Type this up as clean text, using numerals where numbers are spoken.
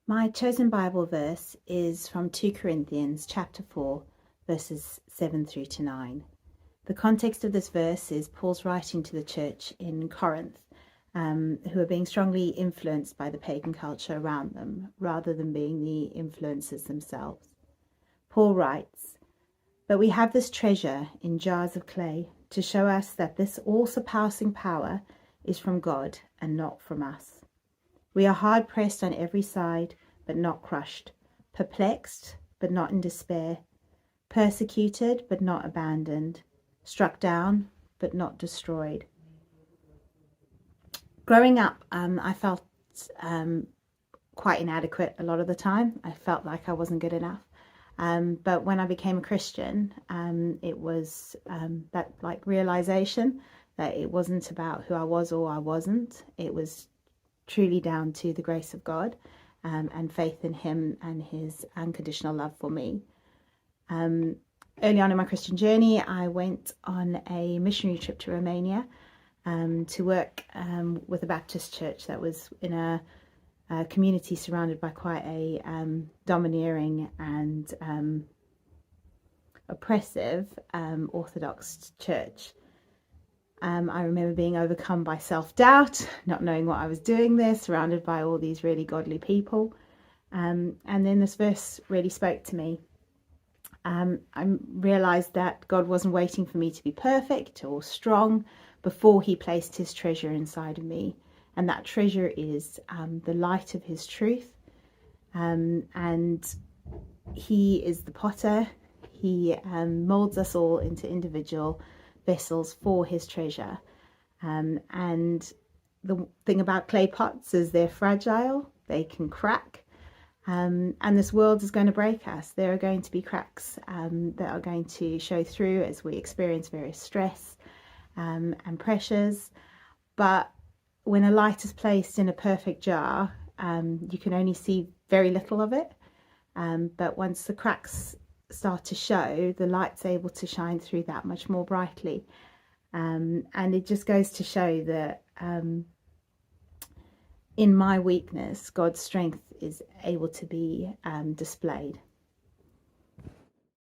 My chosen Bible verse is from 2 Corinthians chapter 4, verses 7 through to 9. The context of this verse is Paul's writing to the church in Corinth, who are being strongly influenced by the pagan culture around them, rather than being the influencers themselves. Paul writes, "But we have this treasure in jars of clay to show us that this all-surpassing power is from God and not from us. We are hard pressed on every side, but not crushed, perplexed, but not in despair, persecuted, but not abandoned, struck down, but not destroyed." Growing up, I felt quite inadequate a lot of the time. I felt like I wasn't good enough. But when I became a Christian, it was that realization that it wasn't about who I was or I wasn't. It was truly down to the grace of God and faith in Him and His unconditional love for me. Early on in my Christian journey, I went on a missionary trip to Romania to work with a Baptist church that was in a community surrounded by quite a domineering and oppressive Orthodox church. I remember being overcome by self-doubt, not knowing what I was doing there, surrounded by all these really godly people. And then this verse really spoke to me. I realized that God wasn't waiting for me to be perfect or strong before He placed His treasure inside of me. And that treasure is the light of His truth. And He is the potter. He molds us all into individual vessels for His treasure. And the thing about clay pots is they're fragile, they can crack, and this world is going to break us. There are going to be cracks that are going to show through as we experience various stress and pressures. But when a light is placed in a perfect jar, you can only see very little of it. But once the cracks start to show, the light's able to shine through that much more brightly. And it just goes to show that in my weakness, God's strength is able to be displayed.